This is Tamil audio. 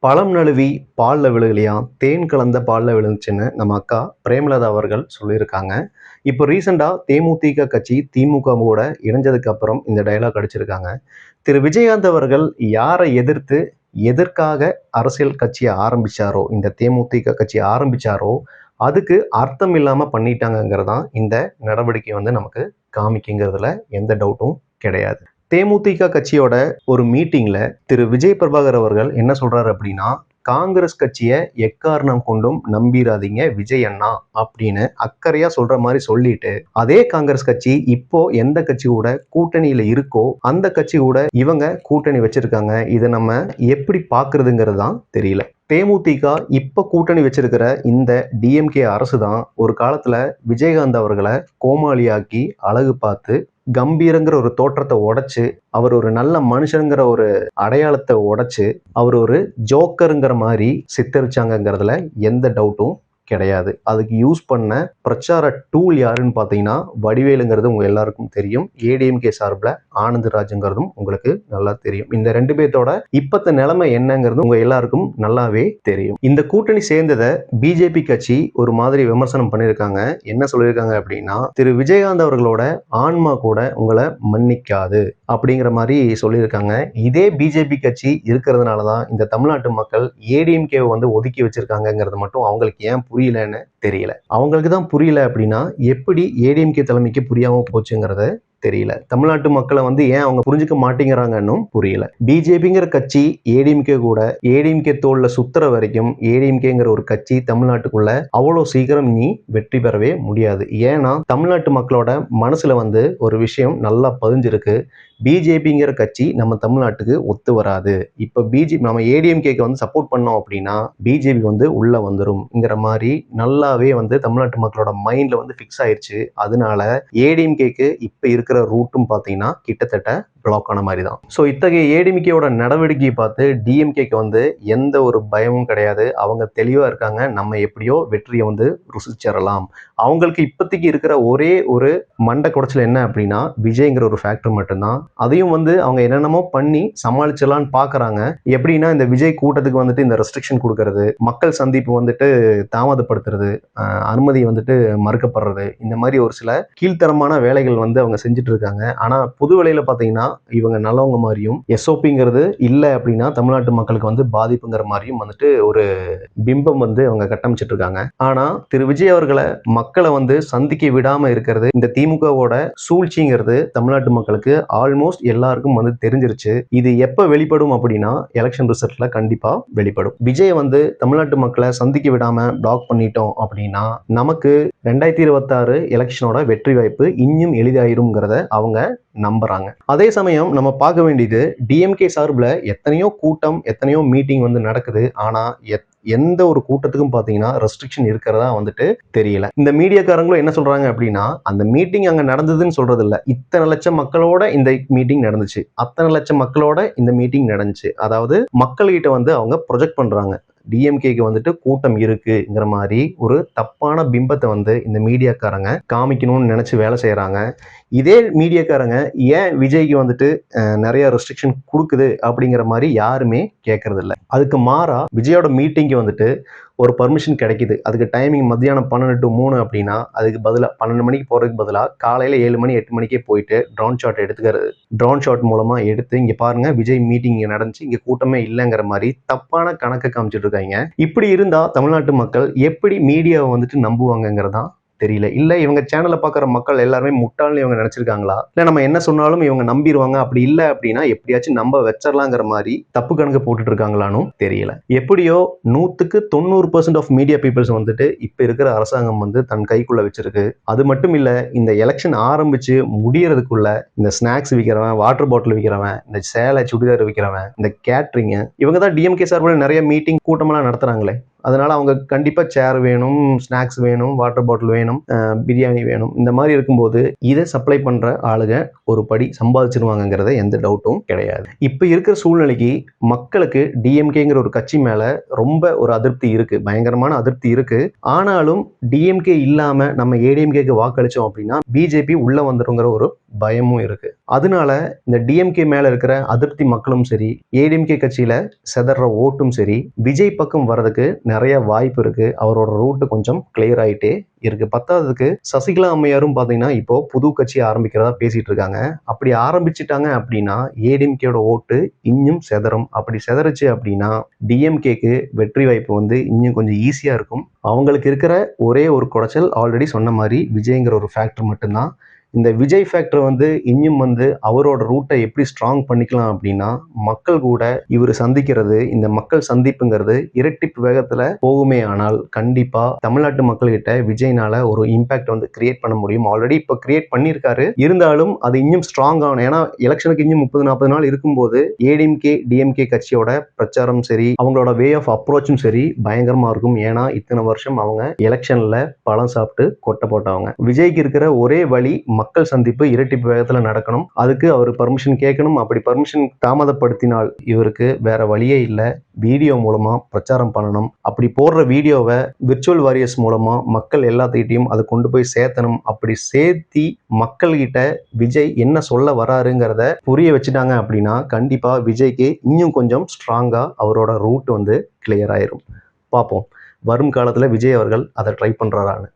பழம் நழுவி பால்ல விழுகலையாம், தேன் கலந்த பால்ல விழுந்துச்சுன்னு நம்ம அக்கா பிரேமலதா அவர்கள் சொல்லியிருக்காங்க. இப்போ ரீசெண்டா தேமுதிக கட்சி திமுகவோட இணைஞ்சதுக்கு அப்புறம் இந்த டயலாக் அடிச்சிருக்காங்க. திரு விஜயகாந்த் அவர்கள் யாரை எதிர்த்து எதற்காக அரசியல் கட்சியை ஆரம்பிச்சாரோ, இந்த தேமுதிக கட்சியை ஆரம்பிச்சாரோ, அதுக்கு அர்த்தம் இல்லாம பண்ணிட்டாங்கங்கிறதான் இந்த நடவடிக்கை நமக்கு காமிக்குங்கிறதுல எந்த டவுட்டும் கிடையாது. தேமுதிக கட்சியோட ஒரு மீட்டிங்ல திரு விஜய் பிரபாகர் அவர்கள் என்ன சொல்றாரு அப்படின்னா, காங்கிரஸ் கட்சியை எக்காரணம் கொண்டும் நம்பிராதீங்க விஜய் அண்ணா அப்படின்னு அக்கறையா சொல்ற மாதிரி சொல்லிட்டு, அதே காங்கிரஸ் கட்சி இப்போ எந்த கட்சி கூட கூட்டணியில இருக்கோ அந்த கட்சி கூட இவங்க கூட்டணி வச்சிருக்காங்க. இதை நம்ம எப்படி பாக்குறதுங்கிறது தான் தெரியல. தேமுதிக இப்ப கூட்டணி வச்சிருக்கிற இந்த டிஎம்கே அரசு தான் ஒரு காலத்துல விஜயகாந்த் அவர்களை கோமாளியாக்கி அழகு பார்த்து கம்பீரங்கிற ஒரு தோற்றத்தை உடைச்சு, அவர் ஒரு நல்ல மனுஷங்கிற ஒரு அடையாளத்தை உடைச்சு, அவர் ஒரு ஜோக்கருங்கிற மாதிரி சித்தரிச்சாங்கிறதுல எந்த டவுட்டும் கிடையாது. அதுக்கு யூஸ் பண்ண பிரச்சார டூல் யாருன்னு பார்த்தீங்கன்னா வடிவேலுங்கிறது உங்க எல்லாருக்கும் தெரியும். ஏடிஎம்கே சார்பில் ஆனந்தராஜுங்கிறதும் உங்களுக்கு நல்லா தெரியும். இந்த ரெண்டு பேர்த்தோட இப்பத்த நிலைமை என்னங்கிறது உங்க எல்லாருக்கும் நல்லாவே தெரியும். இந்த கூட்டணி சேர்ந்ததை பிஜேபி கட்சி ஒரு மாதிரி விமர்சனம் பண்ணியிருக்காங்க. என்ன சொல்லியிருக்காங்க அப்படின்னா, திரு விஜயகாந்த் அவர்களோட ஆன்மா கூட உங்களை மன்னிக்காது அப்படிங்கிற மாதிரி சொல்லியிருக்காங்க. இதே பிஜேபி கட்சி இருக்கிறதுனால தான் இந்த தமிழ்நாட்டு மக்கள் ஏடிஎம்கே ஒதுக்கி வச்சிருக்காங்கிறது மட்டும் அவங்களுக்கு ஏன் புரியலன்னு தெரியல. அவங்களுக்கு தான் புரியல அப்படின்னா எப்படி ஏடிஎம்கே தலைமைக்கு புரியாம போச்சுங்கிறத தெரியல. தமிழ்நாட்டு மக்களை ஏன் அவங்க புரிஞ்சுக்க மாட்டேங்கிறாங்கன்னு புரியல. பிஜேபிங்கிற கட்சி ஏடிஎம்கே கூட ஏடிஎம்கே தோல்ல சுத்துற வரைக்கும் ஏடிஎம்கேங்கிற ஒரு கட்சி தமிழ்நாட்டுக்குள்ள அவ்வளோ சீக்கிரம் நீ வெற்றி பெறவே முடியாது. ஏன்னா தமிழ்நாட்டு மக்களோட மனசுல ஒரு விஷயம் நல்லா பதிஞ்சிருக்கு. பிஜேபிங்கிற கட்சி நம்ம தமிழ்நாட்டுக்கு ஒத்து வராது. இப்ப பிஜேபி நம்ம ஏடிஎம்கேக்கு சப்போர்ட் பண்ணோம் அப்படின்னா பிஜேபி உள்ள வந்துரும்ங்கிற மாதிரி நல்லாவே தமிழ்நாட்டு மக்களோட மைண்ட்ல ஃபிக்ஸ் ஆயிருச்சு. அதனால ஏடிஎம்கேக்கு இப்ப இருக்கிற ரூட்டும் பாத்தீங்கன்னா கிட்டத்தட்ட பிளாக் ஆன மாதிரி தான். ஸோ இத்தகைய ஏடிஎம்கேவோட நடவடிக்கையை பார்த்து டிஎம்கேக்கு எந்த ஒரு பயமும் கிடையாது. அவங்க தெளிவா இருக்காங்க. நம்ம எப்படியோ வெற்றியை ருசிச்சிடலாம். அவங்களுக்கு இப்போதைக்கு இருக்கிற ஒரே ஒரு மண்டை குடைச்சல் என்ன அப்படின்னா விஜய்ங்கிற ஒரு ஃபேக்டர் மட்டும்தான். அதையும் அவங்க என்னென்னமோ பண்ணி சமாளிச்சிடலான்னு பார்க்குறாங்க. எப்படின்னா இந்த விஜய் கூட்டத்துக்கு இந்த ரெஸ்ட்ரிக்ஷன் கொடுக்கறது, மக்கள் சந்திப்பு தாமதப்படுத்துறது, அனுமதி மறுக்கப்படுறது, இந்த மாதிரி ஒரு சில கீழ்த்தரமான வேலைகள் அவங்க செஞ்சுட்டு இருக்காங்க. ஆனால் புது வேலையில் பார்த்தீங்கன்னா இவங்க நல்லவங்க மாதிரியும் எஸ்ஓபிங்கிறது இல்லை அப்படின்னா தமிழ்நாட்டு மக்களுக்கு பாதிப்புங்கிற மாதிரியும் ஒரு பிம்பம் அவங்க கட்டமைச்சிட்டு இருக்காங்க. ஆனா திரு விஜய் அவர்களை மக்களை சந்திக்க விடாம இருக்கிறது இந்த திமுகவோட சூழ்ச்சிங்கிறது தமிழ்நாட்டு மக்களுக்கு ஆல்மோஸ்ட் எல்லாருக்கும் தெரிஞ்சிருச்சு. இது எப்ப வெளிப்படும் அப்படின்னா எலெக்ஷன் ரிசல்ட்ல கண்டிப்பா வெளிப்படும். விஜய் தமிழ்நாட்டு மக்களை சந்திக்க விடாம பிளாக் பண்ணிட்டோம் அப்படின்னா நமக்கு 2026 எலெக்ஷனோட வெற்றி வாய்ப்பு இன்னும் எளிதாயிரும்ங்கிறத அவங்க நம்புறாங்க. அதே சமயம் நம்ம பார்க்க வேண்டியது டிஎம்கே சார்பில் எத்தனையோ கூட்டம் எத்தனையோ மீட்டிங் நடக்குது. ஆனா எந்த ஒரு கூட்டத்துக்கும் பாத்தீங்கன்னா ரெஸ்ட்ரிக்ஷன் இருக்கிறதா தெரியல. இந்த மீடியாக்காரங்களும் என்ன சொல்றாங்க அப்படின்னா அந்த மீட்டிங் அங்க நடந்ததுன்னு சொல்றது இல்ல, இத்தனை லட்சம் மக்களோட இந்த மீட்டிங் நடந்துச்சு, அத்தனை லட்சம் மக்களோட இந்த மீட்டிங் நடந்துச்சு. அதாவது மக்கள்கிட்ட அவங்க ப்ரொஜெக்ட் பண்றாங்க டிஎம்கேக்கு கூட்டம் இருக்குங்கிற மாதிரி ஒரு தப்பான பிம்பத்தை இந்த மீடியாக்காரங்க காமிக்கணும்னு நினைச்சு வேலை செய்யறாங்க. இதே மீடியாக்காரங்க ஏன் விஜய்க்கு நிறைய ரெஸ்ட்ரிக்ஷன் கொடுக்குது அப்படிங்கிற மாதிரி யாருமே கேட்கறது இல்லை. அதுக்கு மாறா விஜயோட மீட்டிங்க்கு ஒரு பர்மிஷன் கிடைக்குது. அதுக்கு டைமிங் மத்தியானம் 12 to 3 அப்படின்னா அதுக்கு பதிலாக 12 மணிக்கு போறதுக்கு பதிலாக காலையில 7 மணி 8 மணிக்கே போயிட்டு ட்ரோன் ஷாட் எடுத்துக்கிறது. ட்ரோன் ஷாட் மூலமா எடுத்து இங்க பாருங்க விஜய் மீட்டிங் நடந்துச்சு, இங்க கூட்டமே இல்லைங்கிற மாதிரி தப்பான கணக்கை காமிச்சிட்டு இருக்காங்க. இப்படி இருந்தா தமிழ்நாட்டு மக்கள் எப்படி மீடியாவை நம்புவாங்கங்கிறதா தெரியல. இல்ல இவங்க சேனலை பார்க்குற மக்கள் எல்லாருமே முட்டாள்னு இவங்க நினைச்சிருக்காங்களா, இல்ல நம்ம என்ன சொன்னாலும் இவங்க நம்பிடுவாங்க, அப்படி இல்லை அப்படின்னா எப்படியாச்சும் நம்ப வச்சிடலாங்கிற மாதிரி தப்பு கணக்கு போட்டுட்டு இருக்காங்களான்னு தெரியல. எப்படியோ 100% ஆஃப் மீடியா பீப்புள்ஸ் இப்ப இருக்கிற அரசாங்கம் தன் கைக்குள்ள வச்சிருக்கு. அது மட்டும் இல்ல இந்த எலெக்ஷன் ஆரம்பிச்சு முடியறதுக்குள்ள இந்த ஸ்நாக்ஸ் விற்கிறவன், வாட்டர் பாட்டில் விற்கிறவன், இந்த சேலை சுடிதார் விற்கிறவன், இந்த கேட்ரிங், இவங்க தான் டிஎம்கே சார்பில் நிறைய மீட்டிங் கூட்டமெல்லாம் நடத்துறாங்களே. அதனால அவங்க கண்டிப்பா சேர் வேணும், ஸ்நாக்ஸ் வேணும், வாட்டர் பாட்டில் வேணும், பிரியாணி வேணும். இந்த மாதிரி இருக்கும்போது இதை சப்ளை பண்ற ஆளுங்க ஒரு படி சம்பாதிச்சிருவாங்கிறத எந்த டவுட்டும் கிடையாது. இப்ப இருக்கிற சூழ்நிலைக்கு மக்களுக்கு டிஎம்கேங்கிற ஒரு கட்சி மேல ரொம்ப ஒரு அதிருப்தி இருக்கு, பயங்கரமான அதிருப்தி இருக்கு. ஆனாலும் டிஎம்கே இல்லாம நம்ம ஏடிஎம்கேக்கு வாக்களிச்சோம் அப்படின்னா பிஜேபி உள்ள வந்துருங்கிற ஒரு பயமும் இருக்கு. அதனால இந்த டிஎம்கே மேல இருக்கிற அதிருப்தி மக்களும் சரி, ஏடிஎம்கே கட்சியில சிதற ஓட்டும் சரி, விஜய் பக்கம் வர்றதுக்கு நிறைய வாய்ப்பு இருக்கு. அவரோட ரூட் கொஞ்சம் கிளியர் ஆயிட்டே இருக்கு. பத்தாவதுக்கு சசிகலா அம்மையாரும் பாத்தீங்கன்னா இப்போ புது கட்சி ஆரம்பிக்கிறதா பேசிட்டு இருக்காங்க. அப்படி ஆரம்பிச்சிட்டாங்க அப்படின்னா ஏடிஎம்கேயோட ஓட்டு இன்னும் சிதறும். அப்படி சிதறுச்சு அப்படின்னா டிஎம்கேக்கு வெற்றி வாய்ப்பு இன்னும் கொஞ்சம் ஈஸியா இருக்கும். அவங்களுக்கு இருக்கிற ஒரே ஒரு குடைச்சல் ஆல்ரெடி சொன்ன மாதிரி விஜய்ங்கிற ஒரு ஃபேக்டர் மட்டும்தான். இந்த விஜய் ஃபேக்டர் இன்னும் அவரோட ரூட்டை எப்படி ஸ்ட்ராங் பண்ணிக்கலாம் அப்படின்னா, மக்கள் கூட இவர் சந்திக்கிறது, இந்த மக்கள் சந்திப்புங்கிறது இரட்டிப்பு வேகத்துல போகுமே ஆனால் கண்டிப்பா தமிழ்நாட்டு மக்கள்கிட்ட விஜய்னால ஒரு இம்பாக்ட் கிரியேட் பண்ண முடியும். ஆல்ரெடி இப்போ கிரியேட் பண்ணியிருக்காரு. இருந்தாலும் அது இன்னும் ஸ்ட்ராங் ஆகணும். ஏன்னா எலெக்ஷனுக்கு இன்னும் 30-40 நாள் இருக்கும்போது ஏடிஎம்கே டிஎம்கே கட்சியோட பிரச்சாரம் சரி, அவங்களோட வே ஆஃப் அப்ரோச்சும் சரி பயங்கரமா இருக்கும். ஏன்னா இத்தனை வருஷம் அவங்க எலெக்ஷன்ல பழம் சாப்பிட்டு கொட்டை போட்டவங்க. விஜய்க்கு இருக்கிற ஒரே வழி மக்கள் சந்திப்பு இரட்டிப்பு வேகத்துல நடக்கணும். அதுக்கு அவர் பர்மிஷன் கேட்கணும். அப்படி பர்மிஷன் தாமதப்படுத்தினால் இவருக்கு வேற வழியே இல்லை. வீடியோ மூலமா பிரச்சாரம் பண்ணணும். அப்படி போடுற வீடியோவை விர்ச்சுவல் வாரியர்ஸ் மூலமா மக்கள் எல்லாத்திட்டையும் அதை கொண்டு போய் சேர்த்தணும். அப்படி சேர்த்தி மக்கள்கிட்ட விஜய் என்ன சொல்ல வராருங்கிறத புரிய வச்சுட்டாங்க அப்படின்னா கண்டிப்பா விஜய்க்கு இன்னும் கொஞ்சம் ஸ்ட்ராங்கா அவரோட ரூட் கிளியர் ஆயிரும். பார்ப்போம் வரும் காலத்துல விஜய் அவர்கள் அதை ட்ரை பண்றாரான்னு.